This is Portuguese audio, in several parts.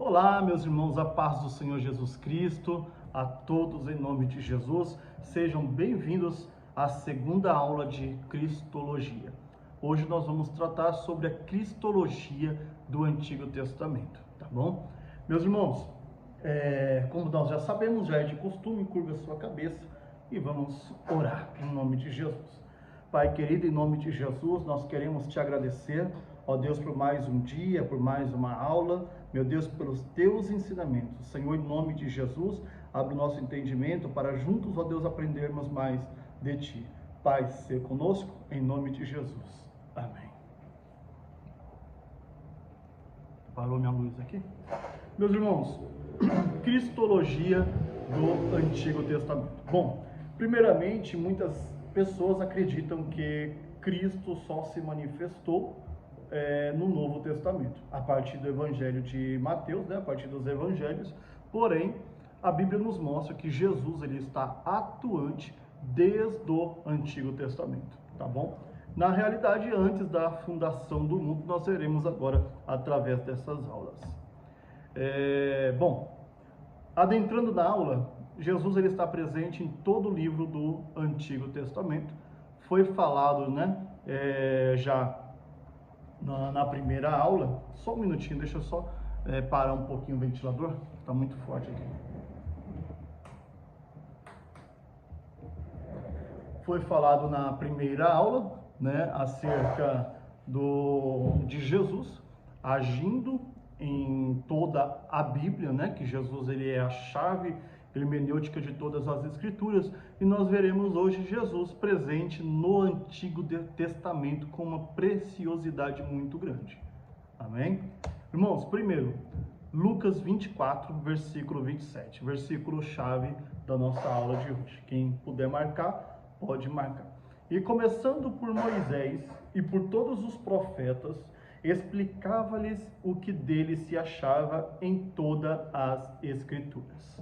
Olá, meus irmãos, a paz do Senhor Jesus Cristo, a todos em nome de Jesus, sejam bem-vindos à segunda aula de Cristologia. Hoje nós vamos tratar sobre a Cristologia do Antigo Testamento, tá bom? Meus irmãos, como nós já sabemos, já é de costume, curva a sua cabeça e vamos orar em nome de Jesus. Pai querido, em nome de Jesus, nós queremos te agradecer, ó Deus, por mais um dia, por mais uma aula, meu Deus, pelos teus ensinamentos. Senhor, em nome de Jesus, abre o nosso entendimento para juntos, ó Deus, aprendermos mais de ti. Pai, ser conosco, em nome de Jesus. Amém. Parou minha luz aqui? Meus irmãos, Cristologia do Antigo Testamento. Bom, primeiramente, muitas pessoas acreditam que Cristo só se manifestou no Novo Testamento, a partir do Evangelho de Mateus, a partir dos Evangelhos. Porém, a Bíblia nos mostra que Jesus ele está atuante desde o Antigo Testamento, tá bom? Na realidade, antes da fundação do mundo, nós veremos agora através dessas aulas. Bom, adentrando na aula, Jesus ele está presente em todo o livro do Antigo Testamento. Foi falado, já na primeira aula. Só um minutinho, deixa eu só parar um pouquinho o ventilador, está muito forte aqui. Foi falado na primeira aula, acerca de Jesus agindo em toda a Bíblia, que Jesus ele é a chave hermenêutica de todas as Escrituras, e nós veremos hoje Jesus presente no Antigo Testamento com uma preciosidade muito grande. Amém? Irmãos, primeiro, Lucas 24, versículo 27, versículo chave da nossa aula de hoje. Quem puder marcar, pode marcar. E começando por Moisés e por todos os profetas, explicava-lhes o que dele se achava em todas as Escrituras.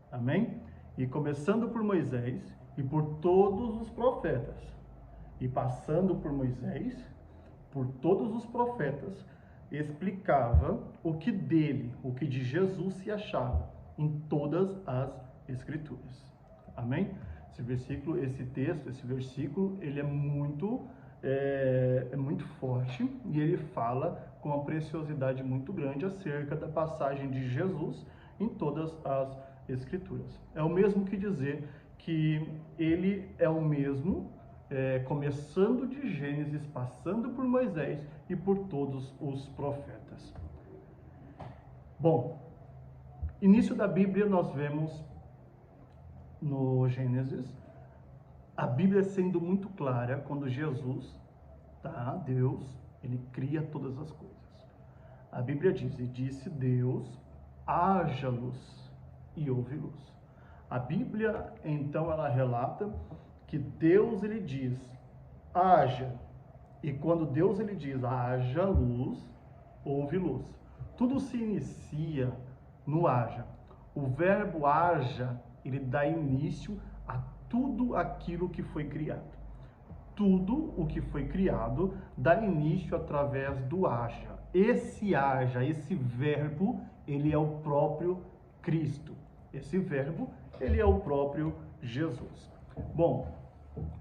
Amém? E começando por Moisés e por todos os profetas, e passando por Moisés, por todos os profetas, explicava o que dele, o que de Jesus se achava em todas as Escrituras. Amém? Esse versículo, esse texto, esse versículo, ele é muito forte e ele fala com uma preciosidade muito grande acerca da passagem de Jesus em todas as Escrituras. É o mesmo que dizer que ele é o mesmo, começando de Gênesis, passando por Moisés e por todos os profetas. Bom, início da Bíblia nós vemos no Gênesis, a Bíblia sendo muito clara quando Jesus, Deus, ele cria todas as coisas. A Bíblia diz, e disse Deus, haja luz, e houve luz. A Bíblia, então, ela relata que Deus, ele diz, haja, e quando Deus, ele diz, haja luz, houve luz. Tudo se inicia no haja. O verbo haja, ele dá início a tudo aquilo que foi criado. Tudo o que foi criado dá início através do haja. Esse haja, esse verbo, ele é o próprio Cristo. Esse verbo, ele é o próprio Jesus. Bom,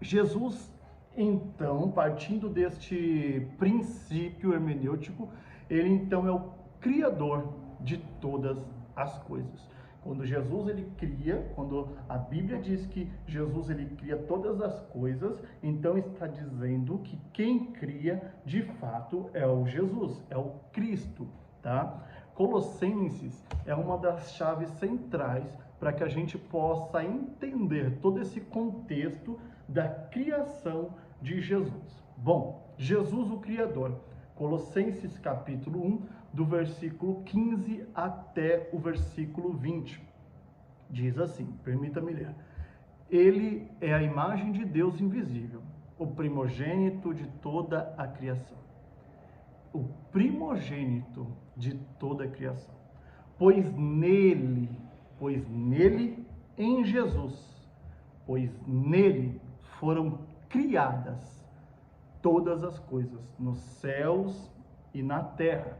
Jesus, então, partindo deste princípio hermenêutico, ele então é o criador de todas as coisas. Quando Jesus ele cria, quando a Bíblia diz que Jesus ele cria todas as coisas, então está dizendo que quem cria de fato é o Jesus, é o Cristo, tá? Colossenses é uma das chaves centrais para que a gente possa entender todo esse contexto da criação de Jesus. Bom, Jesus o Criador, Colossenses capítulo 1, do versículo 15 até o versículo 20. Diz assim, permita-me ler. Ele é a imagem de Deus invisível, o primogênito de toda a criação. O primogênito de toda a criação. Pois nele, em Jesus, pois nele foram criadas todas as coisas, nos céus e na terra,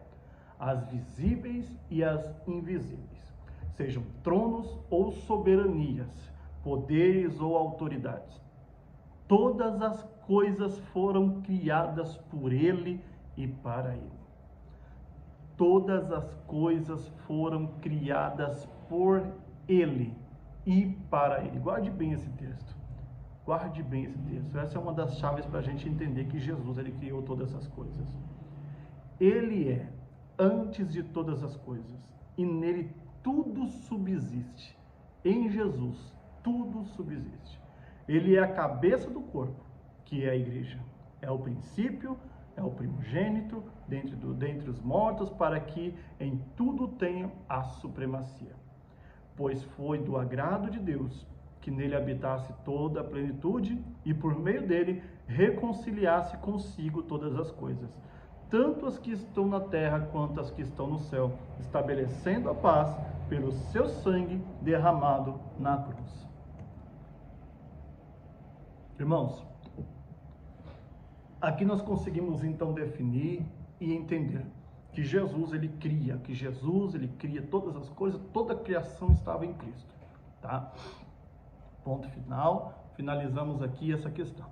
as visíveis e as invisíveis, sejam tronos ou soberanias, poderes ou autoridades. Todas as coisas foram criadas por Ele e para Ele. Todas as coisas foram criadas por Ele e para Ele. Guarde bem esse texto. Guarde bem esse texto. Essa é uma das chaves para a gente entender que Jesus, Ele criou todas essas coisas. Ele é antes de todas as coisas e nele tudo subsiste. Em Jesus, tudo subsiste. Ele é a cabeça do corpo, que é a igreja. É o princípio, é o primogênito dentre os mortos, para que em tudo tenha a supremacia. Pois foi do agrado de Deus que nele habitasse toda a plenitude e por meio dele reconciliasse consigo todas as coisas, tanto as que estão na terra quanto as que estão no céu, estabelecendo a paz pelo seu sangue derramado na cruz. Irmãos, aqui nós conseguimos então definir e entender que Jesus ele cria todas as coisas, toda a criação estava em Cristo, tá? Ponto final, finalizamos aqui essa questão.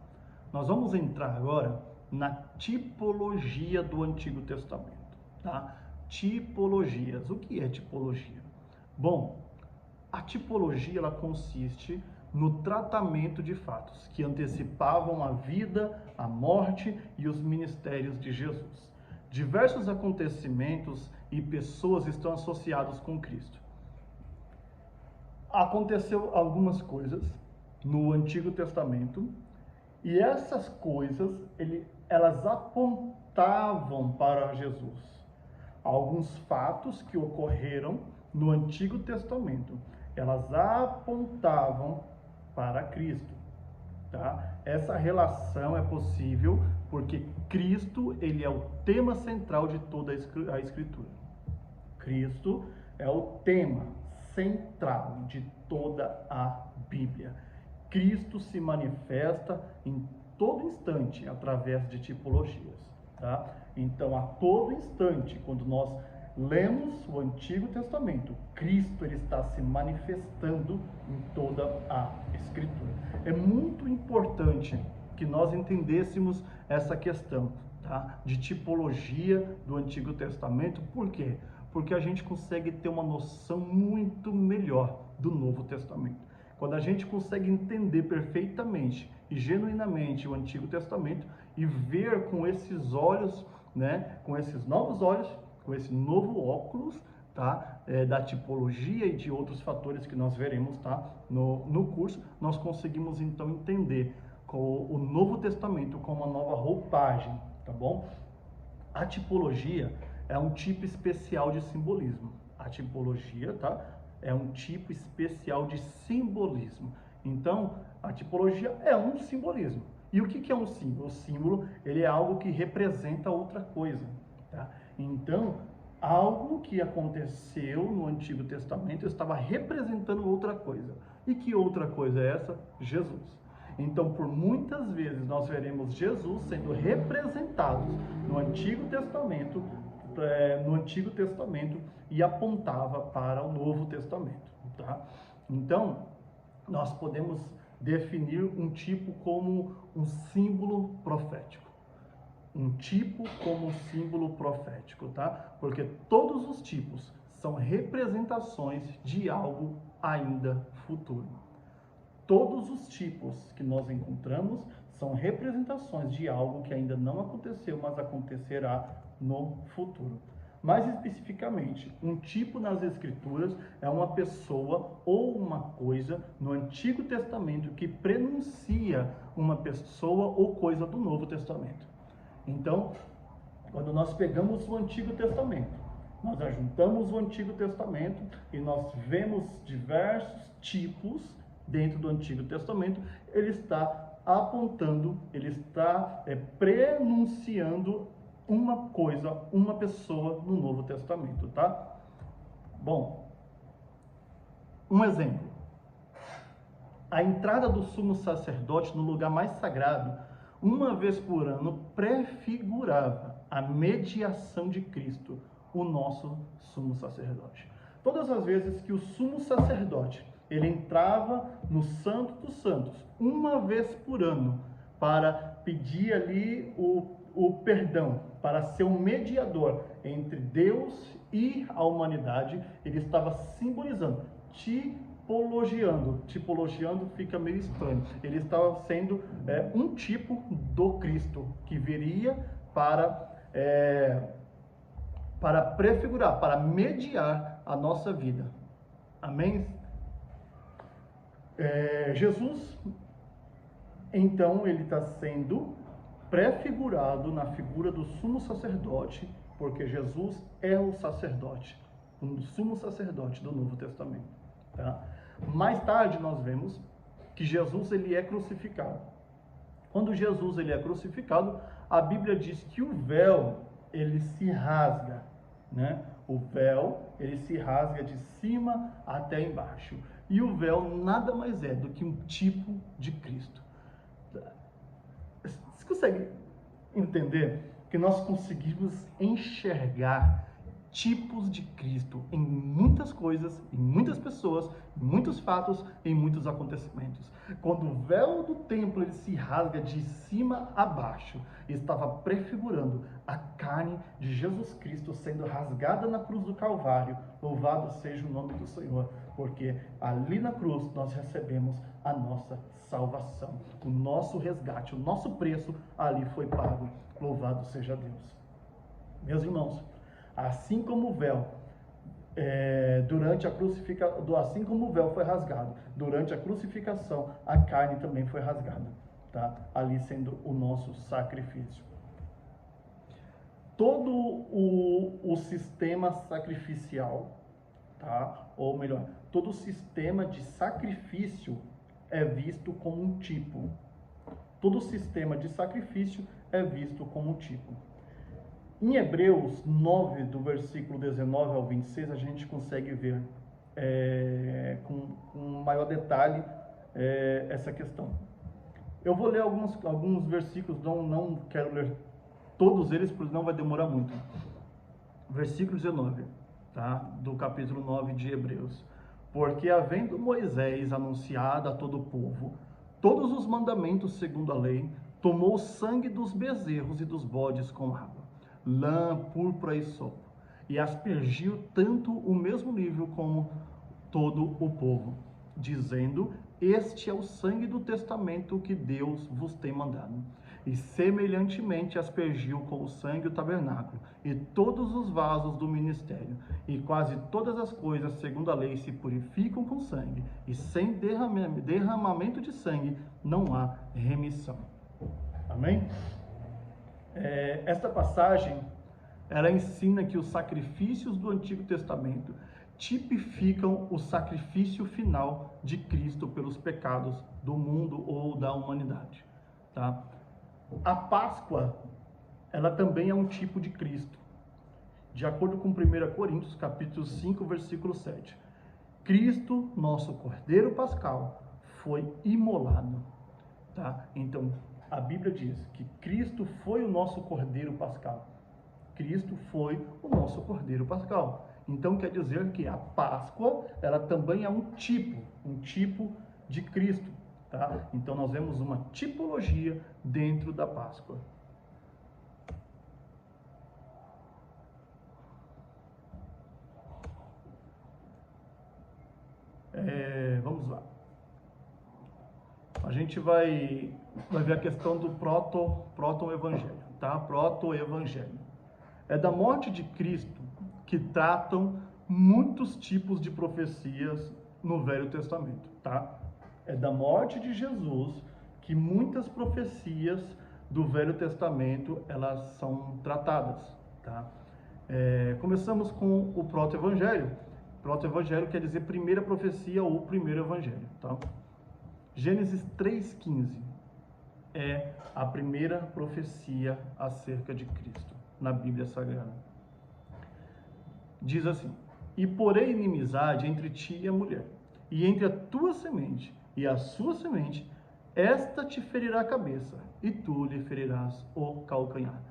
Nós vamos entrar agora na tipologia do Antigo Testamento, tá? Tipologias. O que é tipologia? Bom, a tipologia ela consiste no tratamento de fatos que antecipavam a vida, a morte e os ministérios de Jesus. Diversos acontecimentos e pessoas estão associados com Cristo. Aconteceu algumas coisas no Antigo Testamento e essas coisas elas apontavam para Jesus. Alguns fatos que ocorreram no Antigo Testamento, elas apontavam para Cristo, tá? Essa relação é possível porque Cristo, ele é o tema central de toda a Escritura. Cristo é o tema central de toda a Bíblia. Cristo se manifesta em todo instante através de tipologias, tá? Então, a todo instante, quando nós lemos o Antigo Testamento, Cristo ele está se manifestando em toda a Escritura. É muito importante que nós entendêssemos essa questão, tá? De tipologia do Antigo Testamento. Por quê? Porque a gente consegue ter uma noção muito melhor do Novo Testamento. Quando a gente consegue entender perfeitamente e genuinamente o Antigo Testamento e ver com esses olhos, né, com esses novos olhos, com esse novo óculos, tá, da tipologia e de outros fatores que nós veremos, tá, no curso, nós conseguimos então entender o Novo Testamento como uma nova roupagem, tá bom? A tipologia é um tipo especial de simbolismo. A tipologia, tá, é um tipo especial de simbolismo. Então, a tipologia é um simbolismo. E o que é um símbolo? O símbolo, ele é algo que representa outra coisa, tá? Então, algo que aconteceu no Antigo Testamento estava representando outra coisa. E que outra coisa é essa? Jesus. Então, por muitas vezes, nós veremos Jesus sendo representado no Antigo Testamento, e apontava para o Novo Testamento, tá? Então, nós podemos definir um tipo como um símbolo profético. Um tipo como um símbolo profético, tá? Porque todos os tipos são representações de algo ainda futuro. Todos os tipos que nós encontramos são representações de algo que ainda não aconteceu, mas acontecerá no futuro. Mais especificamente, um tipo nas Escrituras é uma pessoa ou uma coisa no Antigo Testamento que prenuncia uma pessoa ou coisa do Novo Testamento. Então, quando nós pegamos o Antigo Testamento, nós ajuntamos o Antigo Testamento e nós vemos diversos tipos dentro do Antigo Testamento, ele está apontando, ele está prenunciando uma coisa, uma pessoa no Novo Testamento, tá? Bom, um exemplo. A entrada do sumo sacerdote no lugar mais sagrado, uma vez por ano, prefigurava a mediação de Cristo, o nosso sumo sacerdote. Todas as vezes que o sumo sacerdote ele entrava no Santo dos Santos, uma vez por ano, para pedir ali o perdão, para ser um mediador entre Deus e a humanidade, ele estava simbolizando, tipologiando fica meio estranho, ele estava sendo um tipo do Cristo, que viria para prefigurar, para mediar a nossa vida. Amém? Jesus, então, ele está sendo prefigurado na figura do sumo sacerdote, porque Jesus é o sacerdote, o sumo sacerdote do Novo Testamento. Tá? Mais tarde nós vemos que Jesus ele é crucificado. Quando Jesus ele é crucificado, a Bíblia diz que o véu ele se rasga, né? O véu ele se rasga de cima até embaixo. E o véu nada mais é do que um tipo de Cristo. Você consegue entender que nós conseguimos enxergar tipos de Cristo em muitas coisas, em muitas pessoas, em muitos fatos, em muitos acontecimentos? Quando o véu do templo ele se rasga de cima a baixo, estava prefigurando a carne de Jesus Cristo sendo rasgada na cruz do Calvário. Louvado seja o nome do Senhor, porque ali na cruz nós recebemos a nossa salvação, o nosso resgate, o nosso preço ali foi pago. Louvado seja Deus. Meus irmãos, assim como o véu durante a crucificação, assim como o véu foi rasgado durante a crucificação, a carne também foi rasgada, tá? Ali sendo o nosso sacrifício. Todo o sistema sacrificial, tá? Ou melhor, todo o sistema de sacrifício é visto como um tipo. Todo sistema de sacrifício é visto como um tipo. Em Hebreus 9, do versículo 19 ao 26, a gente consegue ver com maior detalhe essa questão. Eu vou ler alguns versículos, não quero ler todos eles, porque não vai demorar muito. Versículo 19, tá? Do capítulo 9 de Hebreus. Porque havendo Moisés anunciado a todo o povo todos os mandamentos segundo a lei, tomou o sangue dos bezerros e dos bodes com água, lã, púrpura e sopo, e aspergiu tanto o mesmo nível como todo o povo, dizendo: este é o sangue do testamento que Deus vos tem mandado. E semelhantemente aspergiu com o sangue o tabernáculo e todos os vasos do ministério, e quase todas as coisas segundo a lei se purificam com sangue, e sem derramamento de sangue não há remissão. Amém? Esta passagem, ela ensina que os sacrifícios do Antigo Testamento tipificam o sacrifício final de Cristo pelos pecados do mundo ou da humanidade, tá? A Páscoa, ela também é um tipo de Cristo. De acordo com 1 Coríntios, capítulo 5, versículo 7. Cristo, nosso Cordeiro Pascal, foi imolado, tá? Então, a Bíblia diz que Cristo foi o nosso Cordeiro Pascal. Cristo foi o nosso Cordeiro Pascal. Então, quer dizer que a Páscoa, ela também é um tipo de Cristo, tá? Então, nós vemos uma tipologia dentro da Páscoa. Vamos lá. A gente vai ver a questão do proto-evangelho, tá? Proto-evangelho. É da morte de Cristo que tratam muitos tipos de profecias no Velho Testamento, tá? É da morte de Jesus que muitas profecias do Velho Testamento, elas são tratadas, tá? Começamos com o proto-evangelho. Proto-evangelho quer dizer primeira profecia ou primeiro evangelho, tá? Gênesis 3,15 é a primeira profecia acerca de Cristo na Bíblia Sagrada. Diz assim: e porém inimizade entre ti e a mulher, e entre a tua semente e a sua semente, esta te ferirá a cabeça, e tu lhe ferirás o calcanhar.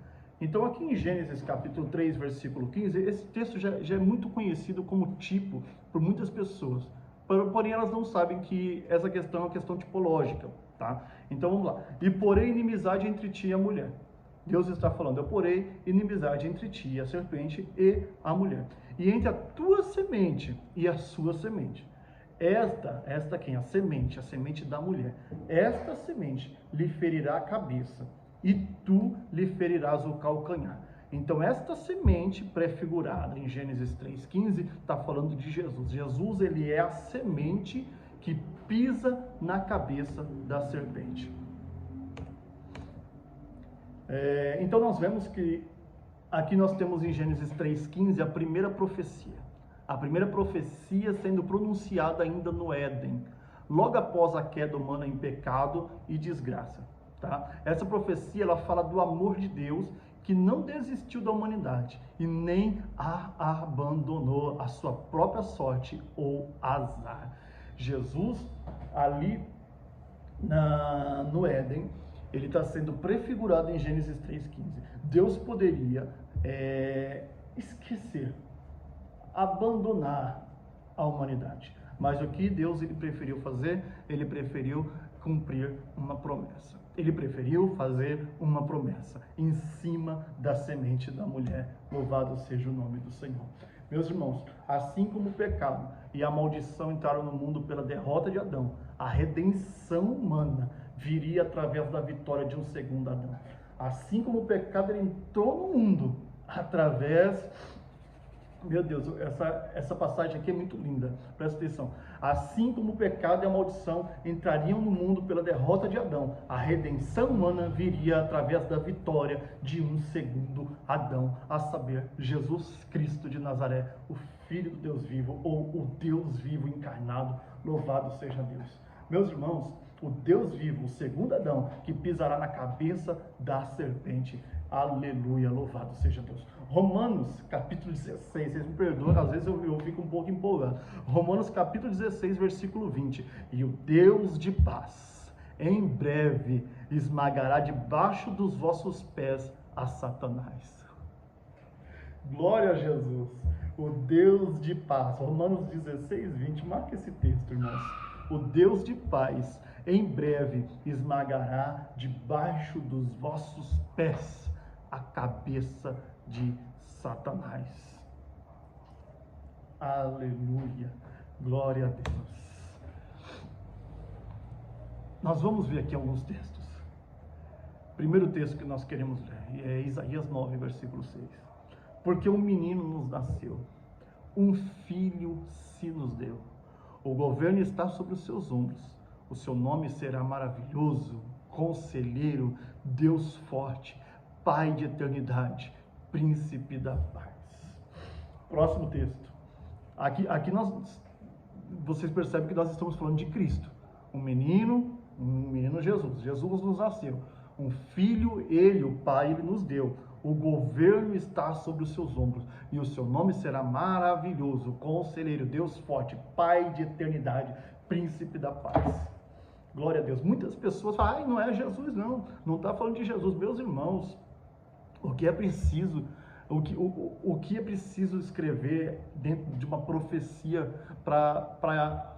Então aqui em Gênesis capítulo 3, versículo 15, esse texto já é muito conhecido como tipo por muitas pessoas. Porém elas não sabem que essa questão é uma questão tipológica, tá? Então vamos lá. E porém inimizade entre ti e a mulher. Deus está falando, eu porei inimizade entre ti, a serpente, e a mulher. E entre a tua semente e a sua semente. Esta quem? A semente da mulher. Esta semente lhe ferirá a cabeça, e tu lhe ferirás o calcanhar. Então esta semente prefigurada em Gênesis 3,15 está falando de Jesus. Jesus, ele é a semente que pisa na cabeça da serpente. Então nós vemos que aqui nós temos em Gênesis 3,15 a primeira profecia. A primeira profecia sendo pronunciada ainda no Éden, logo após a queda humana em pecado e desgraça. Tá? Essa profecia ela fala do amor de Deus que não desistiu da humanidade e nem a abandonou a sua própria sorte ou azar. Jesus, ali no Éden, ele está sendo prefigurado em Gênesis 3,15. Deus poderia esquecer, abandonar a humanidade. Mas o que Deus ele preferiu fazer? Ele preferiu cumprir uma promessa. Ele preferiu fazer uma promessa em cima da semente da mulher. Louvado seja o nome do Senhor. Meus irmãos, assim como o pecado e a maldição entraram no mundo pela derrota de Adão, a redenção humana viria através da vitória de um segundo Adão. Assim como o pecado ele entrou no mundo através... Meu Deus, essa passagem aqui é muito linda, presta atenção. Assim como o pecado e a maldição entrariam no mundo pela derrota de Adão, a redenção humana viria através da vitória de um segundo Adão, a saber, Jesus Cristo de Nazaré, o Filho do Deus vivo, ou o Deus vivo encarnado, louvado seja Deus. Meus irmãos, o Deus vivo, o segundo Adão, que pisará na cabeça da serpente. Aleluia, louvado seja Deus. Romanos capítulo 16, vocês me perdoam, às vezes eu fico um pouco empolgado. Romanos capítulo 16, versículo 20. E o Deus de paz, em breve, esmagará debaixo dos vossos pés a Satanás. Glória a Jesus, o Deus de paz. Romanos 16, 20, marca esse texto, irmãos. O Deus de paz, em breve, esmagará debaixo dos vossos pés a cabeça de Satanás. Aleluia, glória a Deus. Nós vamos ver aqui alguns textos. Primeiro texto que nós queremos ler é Isaías 9, versículo 6. Porque um menino nos nasceu, um filho se nos deu. O governo está sobre os seus ombros. O seu nome será maravilhoso, conselheiro, Deus forte, Pai de eternidade, príncipe da paz. Próximo texto. Aqui vocês percebem que nós estamos falando de Cristo. Um menino Jesus. Jesus nos nasceu. Um filho, ele, o Pai, ele nos deu. O governo está sobre os seus ombros. E o seu nome será maravilhoso, conselheiro, Deus forte, Pai de eternidade, príncipe da paz. Glória a Deus. Muitas pessoas falam, não é Jesus não. Não está falando de Jesus. Meus irmãos, o que é preciso escrever dentro de uma profecia para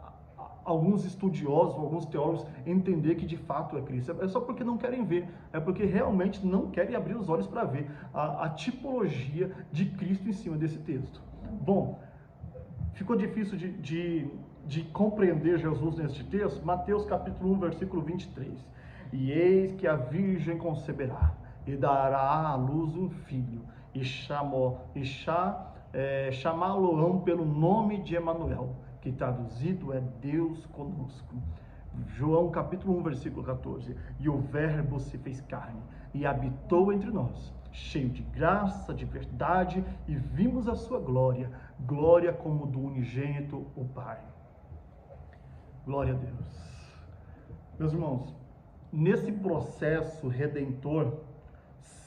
alguns estudiosos, alguns teólogos entender que de fato é Cristo? É só porque não querem ver, é porque realmente não querem abrir os olhos para ver a tipologia de Cristo em cima desse texto. Bom, ficou difícil de compreender Jesus neste texto? Mateus capítulo 1, versículo 23. E eis que a virgem conceberá e dará à luz um filho, e chamá-lo-ão pelo nome de Emanuel, que traduzido é Deus conosco. João capítulo 1, versículo 14. E o verbo se fez carne e habitou entre nós, cheio de graça, de verdade, e vimos a sua glória, glória como do unigênito, o Pai. Glória a Deus. Meus irmãos, nesse processo redentor,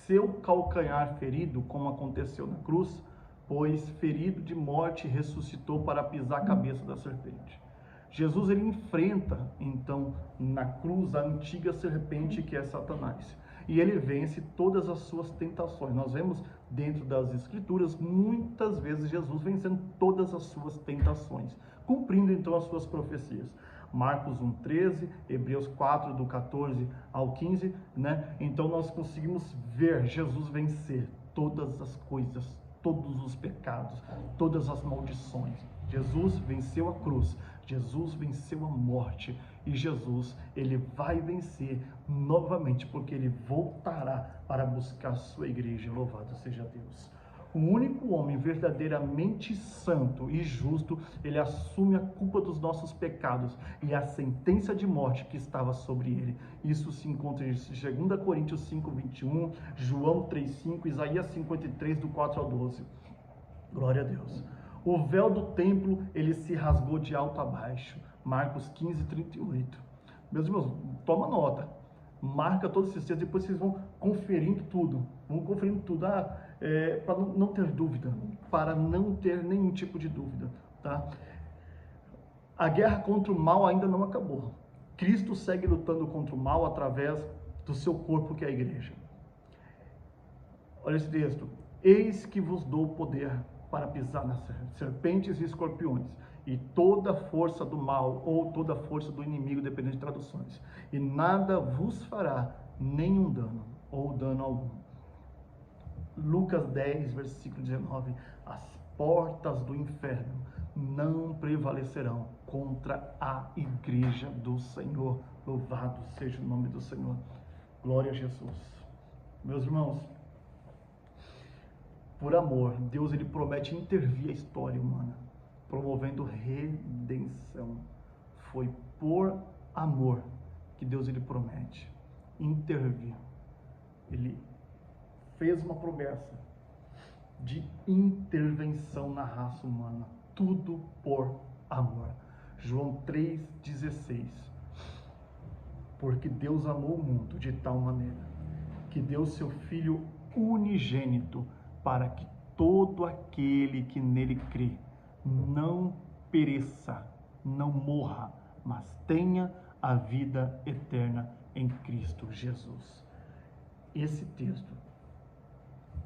seu calcanhar ferido, como aconteceu na cruz, pois ferido de morte ressuscitou para pisar a cabeça da serpente. Jesus ele enfrenta então na cruz a antiga serpente que é Satanás. e ele vence todas as suas tentações. Nós vemos dentro das Escrituras, muitas vezes Jesus vencendo todas as suas tentações, cumprindo então as suas profecias. Marcos 1:13, Hebreus 4, do 14 ao 15, né? Então nós conseguimos ver Jesus vencer todas as coisas, todos os pecados, todas as maldições. Jesus venceu a cruz, Jesus venceu a morte, e Jesus, ele vai vencer novamente, porque ele voltará para buscar a sua igreja. Louvado seja Deus. O único homem verdadeiramente santo e justo, ele assume a culpa dos nossos pecados e a sentença de morte que estava sobre ele. Isso se encontra em 2 Coríntios 5:21, João 3:5, Isaías 53, do 4 ao 12. Glória a Deus. O véu do templo, ele se rasgou de alto a baixo. Marcos 15:38. Meus irmãos, toma nota. Marca todos esses textos, depois vocês vão conferindo tudo. Para não ter dúvida, para não ter nenhum tipo de dúvida, tá? A guerra contra o mal ainda não acabou. Cristo segue lutando contra o mal através do seu corpo, que é a igreja. Olha esse texto. Eis que vos dou poder para pisar nas serpentes e escorpiões, e toda a força do mal, ou toda a força do inimigo, dependendo de traduções, e nada vos fará nenhum dano, ou dano algum. Lucas 10, versículo 19, as portas do inferno não prevalecerão contra a igreja do Senhor. Louvado seja o nome do Senhor. Glória a Jesus. Meus irmãos, por amor, Deus, ele promete intervir a história humana, promovendo redenção. Foi por amor que Deus, ele promete intervir. Ele fez uma promessa de intervenção na raça humana, tudo por amor. João 3,16. Porque Deus amou o mundo de tal maneira que deu seu Filho unigênito, para que todo aquele que nele crê não pereça, não morra, mas tenha a vida eterna em Cristo Jesus. Esse texto,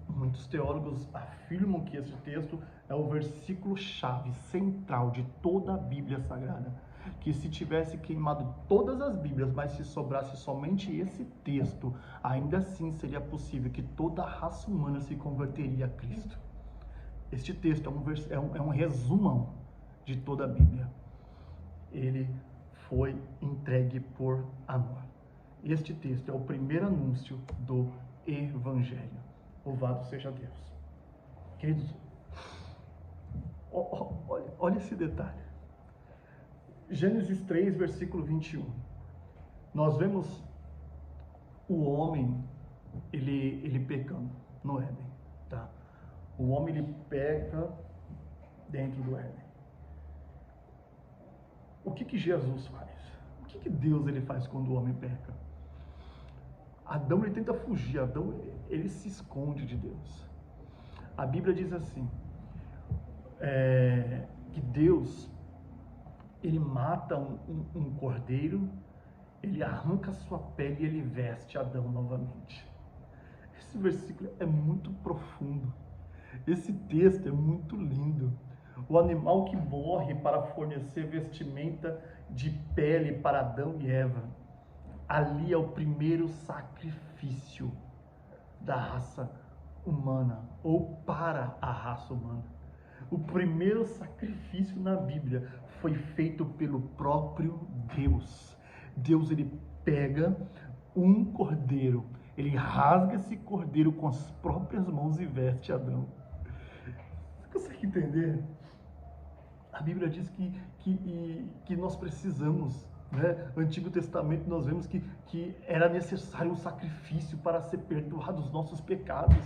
muitos teólogos afirmam que esse texto é o versículo-chave central de toda a Bíblia Sagrada. Que se tivesse queimado todas as Bíblias, mas se sobrasse somente esse texto, ainda assim seria possível que toda a raça humana se converteria a Cristo. Este texto é um resumão de toda a Bíblia. Ele foi entregue por amor. Este texto é o primeiro anúncio do Evangelho. Louvado seja Deus. Queridos, olha esse detalhe. Gênesis 3, versículo 21. Nós vemos o homem, ele pecando no Éden, tá? O homem, ele peca dentro do Éden. O que Jesus faz? O que Deus, ele faz quando o homem peca? Adão, ele tenta fugir. Adão, ele se esconde de Deus. A Bíblia diz assim, que Deus, ele mata um cordeiro, ele arranca a sua pele e ele veste Adão novamente. Esse versículo é muito profundo. Esse texto é muito lindo. O animal que morre para fornecer vestimenta de pele para Adão e Eva, ali é o primeiro sacrifício da raça humana, ou para a raça humana. O primeiro sacrifício na Bíblia foi feito pelo próprio Deus. Deus, ele pega um cordeiro, ele rasga esse cordeiro com as próprias mãos e veste Adão. Você consegue entender? A Bíblia diz que nós precisamos, né? No Antigo Testamento nós vemos que era necessário um sacrifício para ser perdoados os nossos pecados,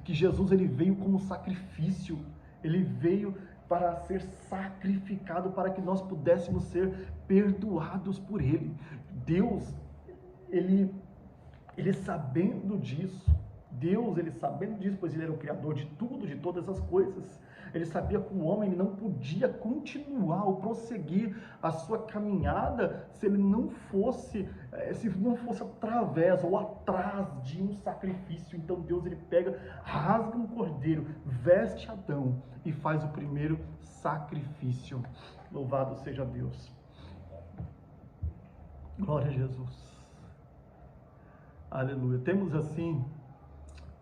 que Jesus, ele veio como sacrifício, ele veio para ser sacrificado para que nós pudéssemos ser perdoados por ele. Deus, ele sabendo disso, Deus, ele sabendo disso, pois ele era o criador de tudo, de todas as coisas, ele sabia que o homem ele não podia continuar ou prosseguir a sua caminhada se ele não fosse, se não fosse através ou atrás de um sacrifício. Então Deus ele pega, rasga um cordeiro, veste Adão e faz o primeiro sacrifício. Louvado seja Deus. Glória a Jesus. Aleluia. Temos assim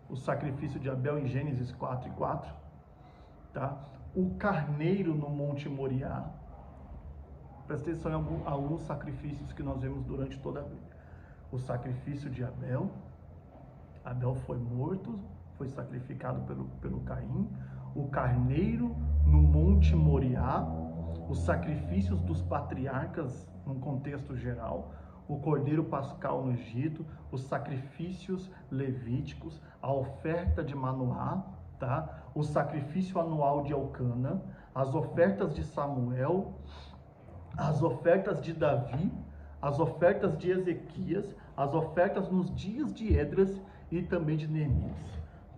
o sacrifício de Abel em Gênesis 4:4, tá? O carneiro no Monte Moriá. Presta atenção em alguns sacrifícios que nós vemos durante toda a Bíblia. O sacrifício de Abel. Abel foi morto, foi sacrificado pelo Caim. O carneiro no Monte Moriá. Os sacrifícios dos patriarcas, num contexto geral. O cordeiro pascal no Egito, os sacrifícios levíticos, a oferta de Manoá, tá? O sacrifício anual de Elcana, as ofertas de Samuel, as ofertas de Davi, as ofertas de Ezequias, as ofertas nos dias de Esdras e também de Neemias.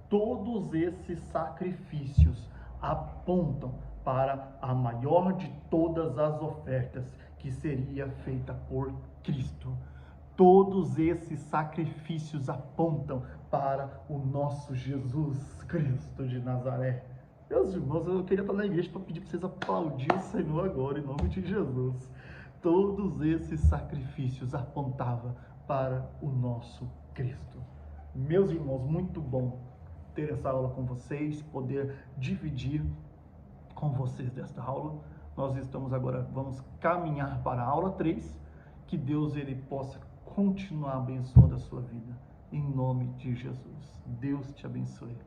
Todos esses sacrifícios apontam para a maior de todas as ofertas, que seria feita por Cristo. Todos esses sacrifícios apontam para o nosso Jesus Cristo de Nazaré. Meus irmãos, eu queria estar na igreja para pedir para vocês aplaudirem o Senhor agora, em nome de Jesus. Todos esses sacrifícios apontavam para o nosso Cristo. Meus irmãos, muito bom ter essa aula com vocês, poder dividir com vocês desta aula. Nós estamos agora, vamos caminhar para a aula 3, que Deus ele possa continuar abençoando a sua vida, em nome de Jesus. Deus te abençoe.